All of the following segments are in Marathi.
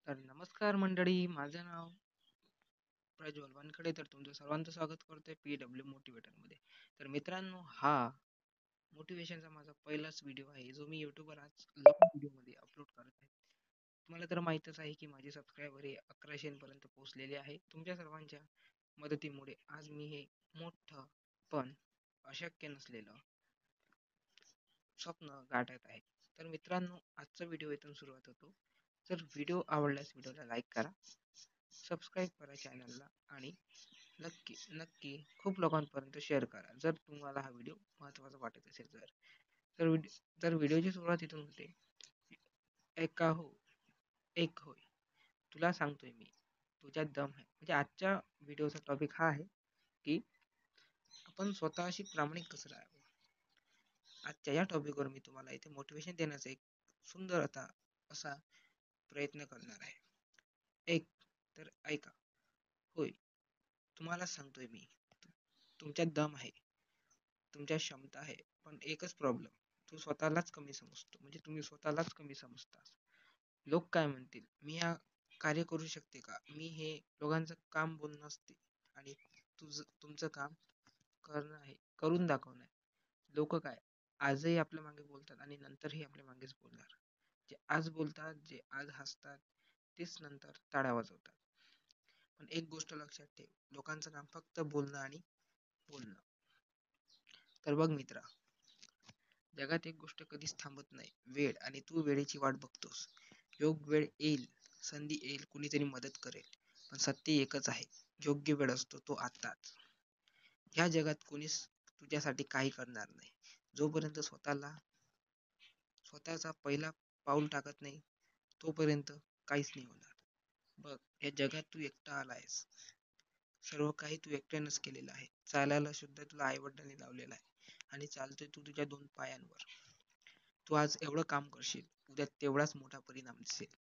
तर नमस्कार मंडळी, माझं नाव प्रज्वल वानखडे. तर तुमचं सर्वांचं स्वागत करतोय PW मोटिवेटरमध्ये. तर मित्रांनो, हा मोटिवेशनचा माझा पहिलाच व्हिडिओ आहे जो मी युट्यूबवर आज लॉंग व्हिडिओमध्ये अपलोड करत आहे. तुम्हाला तर माहीतच आहे की माझे सबस्क्रायबर हे 1100 पर्यंत पोहोचलेले आहे. तुमच्या सर्वांच्या मदतीमुळे आज मी हे मोठं पण अशक्य नसलेलं स्वप्न गाठत आहे. तर मित्रांनो, आजचा व्हिडिओ इथून सुरुवात होतो. जर व्हिडिओ आवडल्यास व्हिडिओला लाईक करा, सबस्क्राईब करा चॅनलला आणि नक्की नक्की खूप लोकांपर्यंत शेअर करा जर तुम्हाला हा व्हिडिओ महत्त्वाचा वाटत असेल तर. तर व्हिडिओची सुरुवात इथून होते. एका हो एक होय, तुला सांगतोय मी, तुझ्यात दम आहे. म्हणजे आजच्या व्हिडिओचा टॉपिक हा आहे की आपण स्वतःशी प्रामाणिक कसं राहावं. आजच्या या टॉपिकवर मी तुम्हाला इथे मोटिवेशन देण्याचा एक सुंदर आता असा प्रयत्न करणार आहे. एक तर ऐका. होय, तुम्हाला सांगतोय मी, तुमच्यात दम आहे, तुमच्यात क्षमता आहे, पण एकच प्रॉब्लेम, तू स्वतःलाच कमी समजतो. म्हणजे तुम्ही स्वतःलाच कमी समजता. लोक काय म्हणतील, मी हा कार्य करू शकते का, मी हे लोकांचं काम बोलणं असते आणि तुमचं काम करणं आहे, करून दाखवणं आहे. लोक काय आजही आपल्या मागे बोलतात आणि नंतरही आपल्या मागेच बोलणार. जे आज बोलतात, जे आज हसतात, तेच नंतर टाळ्या वाजवतात. पण एक गोष्ट लक्षात ठेव, लोकांचं काम फक्त बोलणं आणि बोलणं. तर बघ मित्रा, जगात एक गोष्ट कधीच थांबत नाही, वेळ. आणि तू वेळेची वाट बघतोस. योग्य वेळ येईल, संधी येईल, कुणीतरी मदत करेल. पण सत्य एकच आहे, योग्य वेळ असतो तो आत्ताच. ह्या जगात कोणीच तुझ्यासाठी काही करणार नाही जोपर्यंत स्वतःचा पहिला पाऊल टाकत नाही, तोपर्यंत काहीच नाही होणार. बघ, या जगात तू एकटा आलायस. सर्व काही तू एकट्यानंच केलेलं आहे. चालायला सुद्धा तुला आई वडिलांनी लावलेलं आहे आणि चालतोय तू तुझ्या दोन पायांवर. तू आज एवढं काम करशील, उद्या तेवढाच मोठा परिणाम दिसेल.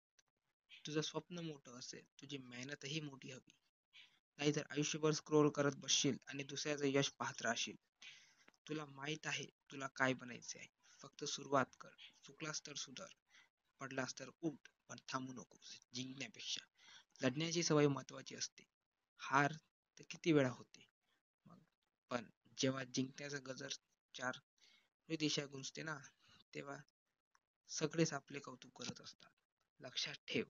तुझं स्वप्न मोठं असेल, तुझी मेहनतही मोठी हवी. नाहीतर आयुष्यभर स्क्रोल करत बसशील आणि दुसऱ्याचं यश पाहत राहशील. तुला माहित आहे तुला काय बनायचे आहे. फक्त सुरुवात कर. चुकलास तर सुधार, पडलास तर उठ, पण थांबू नकोस. जिंकण्यापेक्षा लढण्याची सवय महत्वाची असते. हार तर किती वेळा होते मग, पण जेव्हा जिंकण्याचा गजर चार दिशा गुंजते ना, तेव्हा सगळेच आपले कौतुक करत असतात. लक्षात ठेव,